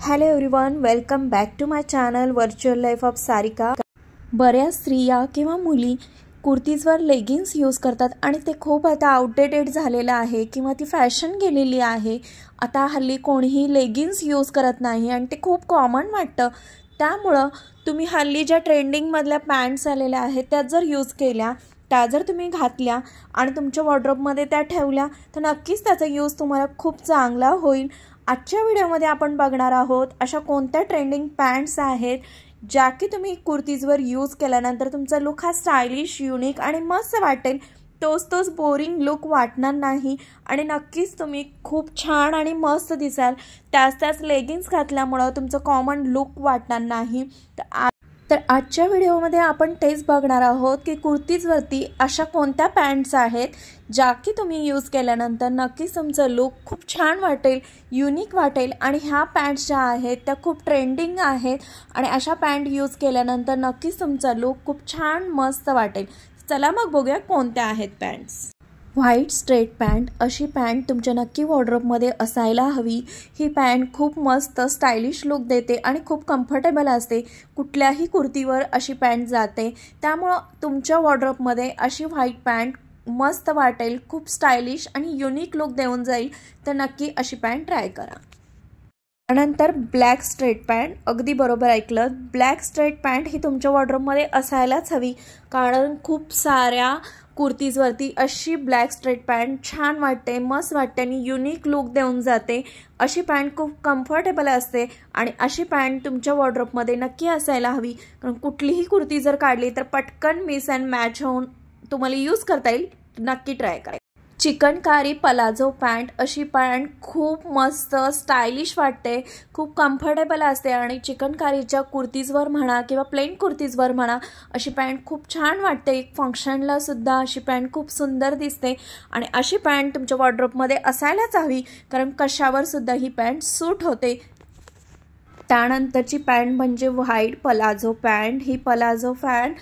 Hello everyone, welcome back to my channel virtual life of Sarika. बऱ्याच स्त्रिया किंवा मुली कुर्तीजवर लेगिन्स यूज करतात आणि ते खूप आता आउटडेटेड झालेलं आहे किंवा ती फॅशन गेलेली आहे। आता हल्ली कोणीही लेगिन्स यूज करत नाही आणि ते खूप कॉमन वाटतं। त्यामुळे तुम्ही हल्ली ज्या ट्रेंडिंग मधल्या पॅन्ट्स आलेल्या आहेत त्या जर यूज केल्या, त्या जर तुम्ही घातल्या आणि तुमच्या वॉर्डरोबमध्ये त्या ठेवल्या तर नक्कीच त्याचा यूज तुम्हाला खूप चांगला होईल। आजच्या व्हिडिओमध्ये आपण बघणार आहोत अशा कोणत्या ट्रेंडिंग पॅन्ट्स आहेत ज्या की तुम्ही कुर्तीजवर यूज केल्यानंतर तुमचा लुक हा स्टाइलिश, युनिक आणि मस्त वाटेल। तोच बोरिंग लुक वाटणार नाही आणि नक्कीच तुम्ही खूप छान आणि मस्त दिसाल। त्याच लेगिन्स घातल्यामुळे तुमचं कॉमन लुक वाटणार नाही। तर आजच्या व्हिडिओमध्ये आपण तेच बघणार आहोत की कुर्तीजवरती अशा कोणत्या पॅन्ट्स आहेत ज्या की तुम्ही यूज केल्यानंतर नक्कीच तुमचं लुक खूप छान वाटेल, युनिक वाटेल। आणि ह्या पॅन्ट्स ज्या आहेत त्या खूप ट्रेंडिंग आहेत आणि अशा पॅन्ट यूज केल्यानंतर नक्कीच तुमचा लुक खूप छान मस्त वाटेल। चला मग बघूया कोणत्या आहेत पॅन्ट्स। व्हाईट स्ट्रेट पॅन्ट, अशी पॅन्ट तुमच्या नक्की वॉर्डरोबमध्ये असायला हवी। ही पॅन्ट खूप मस्त स्टाइलिश लुक देते आणि खूप कम्फर्टेबल असते। कुठल्याही कुर्तीवर अशी पॅन्ट जाते, त्यामुळे तुमच्या वॉर्डरोबमध्ये अशी व्हाईट पॅन्ट मस्त वाटेल, खूप स्टाइलिश आणि युनिक लुक देऊन जाईल। तर नक्की अशी पॅन्ट ट्राय करा। त्यानंतर ब्लॅक स्ट्रेट पॅन्ट, अगदी बरोबर ऐकलं, ब्लॅक स्ट्रेट पॅन्ट ही तुमच्या वॉर्डरोबमध्ये असायलाच हवी, कारण खूप साऱ्या कुर्तीजवरती अशी ब्लॅक स्ट्रेट पॅन्ट छान वाटते, मस्त वाटते आणि युनिक लुक देऊन जाते। अशी पॅन्ट खूप कम्फर्टेबल असते आणि अशी पॅन्ट तुमच्या वॉर्डरोबमध्ये नक्की असायला हवी, कारण कुठलीही कुर्ती जर काढली तर पटकन मिस अँड मॅच होऊन तुम्हाला यूज करता येईल। नक्की ट्राय करा। चिकनकारी पलाझो पॅन्ट, अशी पॅन्ट खूप मस्त स्टाइलिश वाटते, खूप कम्फर्टेबल असते आणि चिकनकारीच्या कुर्तीजवर म्हणा किंवा प्लेन कुर्तीजवर म्हणा अशी पॅन्ट खूप छान वाटते। फंक्शनला सुद्धा अशी पॅन्ट खूप सुंदर दिसते आणि अशी पॅन्ट तुमच्या वॉर्डरोबमध्ये असायलाच हवी, कारण कशावर सुद्धा ही पॅन्ट सूट होते। त्यानंतरची पॅन्ट म्हणजे व्हाईट पलाझो पॅन्ट। ही पलाझो पॅन्ट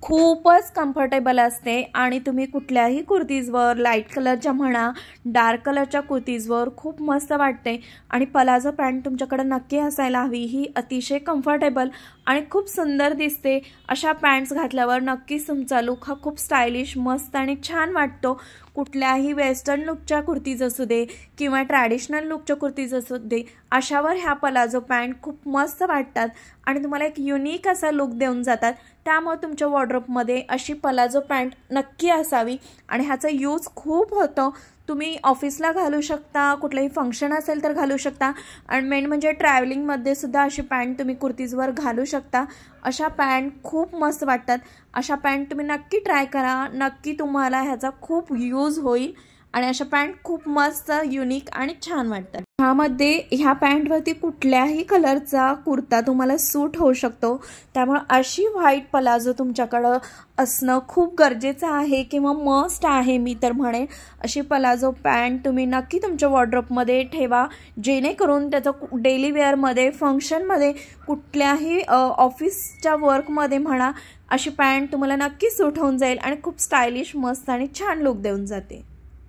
खूपच कम्फर्टेबल असते आणि तुम्ही कुठल्याही कुर्तीजवर, लाईट कलरच्या म्हणा, डार्क कलरच्या कुर्तीजवर खूप मस्त वाटते आणि पलाझो पॅन्ट तुमच्याकडे नक्की असायला हवी। ही अतिशय कम्फर्टेबल आणि खूप सुंदर दिसते। अशा पॅन्ट्स घातल्यावर नक्कीच तुमचा लुक हा खूप स्टाइलिश, मस्त आणि छान वाटतो। कुठल्याही वेस्टर्न लुकच्या कुर्तीज असू दे किंवा ट्रॅडिशनल लुकच्या कुर्तीज असू दे, अशावर ह्या पलाझो पॅन्ट खूप मस्त वाटतात आणि तुम्हाला एक युनिक असा लुक देऊन जातात। त्यामुळे तुमच्या वॉर्डरोबमध्ये अशी पलाझो पॅन्ट नक्की असावी आणि ह्याचा यूज खूप होतो। तुम्ही ऑफिसला घालू शकता, कुठलंही फंक्शन असेल तर घालू शकता आणि मेन म्हणजे ट्रॅव्हलिंगमध्ये सुद्धा अशी पॅन्ट तुम्ही कुर्तीजवर घालू शकता। अशा पॅन्ट खूप मस्त वाटतात। अशा पॅन्ट तुम्ही नक्की ट्राय करा, नक्की तुम्हाला ह्याचा खूप यूज होईल आणि अशा पॅन्ट खूप मस्त, युनिक आणि छान वाटतात। ह्यामध्ये ह्या पॅन्टवरती कुठल्याही कलरचा कुर्ता तुम्हाला सूट होऊ शकतो, त्यामुळे अशी व्हाईट पलाझो तुमच्याकडं असणं खूप गरजेचं आहे किंवा मस्ट आहे। मी तर म्हणेन अशी पलाझो पॅन्ट तुम्ही नक्की तुमच्या वॉर्डरोबमध्ये ठेवा, जेणेकरून त्याचं डेली वेअरमध्ये, फंक्शनमध्ये, कुठल्याही ऑफिसच्या वर्कमध्ये म्हणा अशी पॅन्ट तुम्हाला नक्की सूट होऊन जाईल आणि खूप स्टाइलिश, मस्त आणि छान लुक देऊन जाते।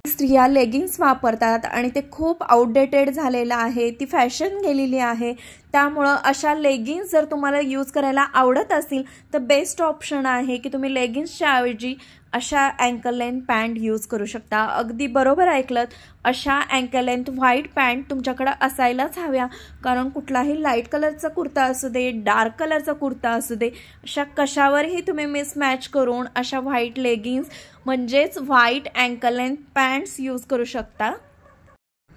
स्त्रिया लेगिन्स वापरतात आणि ते खूप आउटडेटेड झालेलं आहे, ती फॅशन गेलेली आहे। त्यामुळं अशा लेगिन्स जर तुम्हाला यूज करायला आवडत असतील तर बेस्ट ऑप्शन आहे की तुम्ही लेगिन्सच्या ऐवजी अशा अँकल लेंथ पॅन्ट यूज करू शकता। अगदी बरोबर ऐकलत, अशा अँकल लेंथ व्हाईट पॅन्ट तुमच्याकडे असायलाच हव्या, कारण कुठलाही लाईट कलरचा कुर्ता असू दे, डार्क कलरचा कुर्ता असू दे, अशा कशावरही तुम्ही मिसमॅच करून अशा व्हाईट लेगिन्स म्हणजेच white uncle length pants use करू शकता।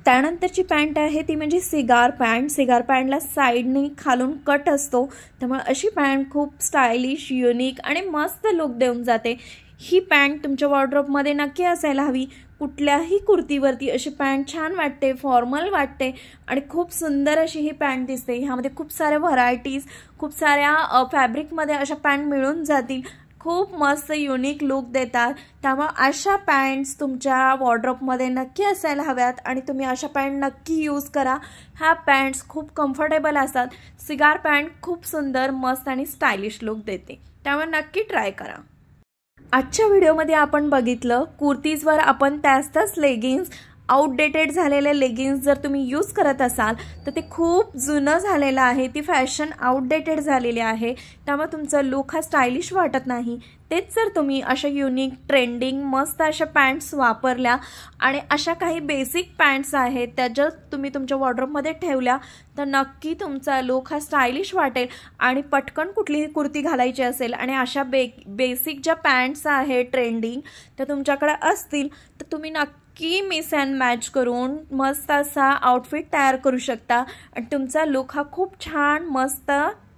त्यानंतरची पॅन्ट आहे ती म्हणजे सिगार पॅन्ट। सिगार पॅन्टला साईडने खालून कट असतो, त्यामुळे अशी पॅन्ट खूप स्टाइलिश, युनिक आणि मस्त लुक देऊन जाते। ही पॅन्ट तुमच्या वॉर्डरोबमध्ये नक्की असायला हवी। कुठल्याही कुर्तीवरती अशी पॅन्ट छान वाटते, फॉर्मल वाटते आणि खूप सुंदर अशी ही पॅन्ट दिसते। ह्यामध्ये खूप साऱ्या व्हरायटीज, खूप साऱ्या फॅब्रिकमध्ये अशा पॅन्ट मिळून जातील, खूप मस्त युनिक लुक देतात। त्यामुळे अशा पॅन्ट्स तुमच्या वॉर्डरोबमध्ये नक्की असायला हव्यात आणि तुम्ही अशा पॅन्ट नक्की यूज करा। ह्या पॅन्ट्स खूप कम्फर्टेबल असतात। सिगार पॅन्ट खूप सुंदर, मस्त आणि स्टाइलिश लुक देते, त्यामुळे नक्की ट्राय करा। आजच्या व्हिडिओमध्ये आपण बघितलं कुर्तीजवर आपण त्याच लेगिन्स आउटडेटेड झालेले लेगिन्स जर तुम्ही यूज करत असाल तर ते खूप जुनं झालेलं आहे, ती फॅशन आउटडेटेड झालेली आहे, त्यामुळे तुमचा लुक हा स्टायलिश वाटत नाही। तेच जर तुम्ही अशा युनिक ट्रेंडिंग मस्त अशा पॅन्ट्स वापरल्या आणि अशा काही बेसिक पॅन्ट्स आहेत त्या जर तुम्ही तुमच्या वॉर्डरोबमध्ये ठेवल्या तर नक्की तुमचा लुक हा स्टायलिश वाटेल। आणि पटकन कुठलीही कुर्ती घालायची असेल आणि अशा बेसिक ज्या पॅन्ट्स आहेत ट्रेंडिंग त्या तुमच्याकडे असतील तर तुम्ही नक्की मिक्स अँड मॅच करून मस्त असा आउटफिट तयार करू शकता आणि तुमचा लुक हा खूप छान मस्त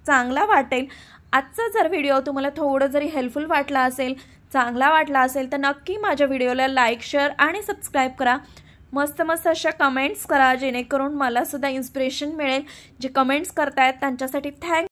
चांगला वाटेल। आजचा जर व्हिडिओ तुम्हाला थोडं जरी हेल्पफुल वाटला असेल, चांगला वाटला असेल तर नक्की माझ्या व्हिडिओला लाईक, शेअर आणि सबस्क्राईब करा। मस्त मस्त अशा कमेंट्स करा जेणेकरून मला सुद्धा इन्स्पिरेशन मिळेल। जे कमेंट्स करतायत त्यांच्यासाठी थँक्स।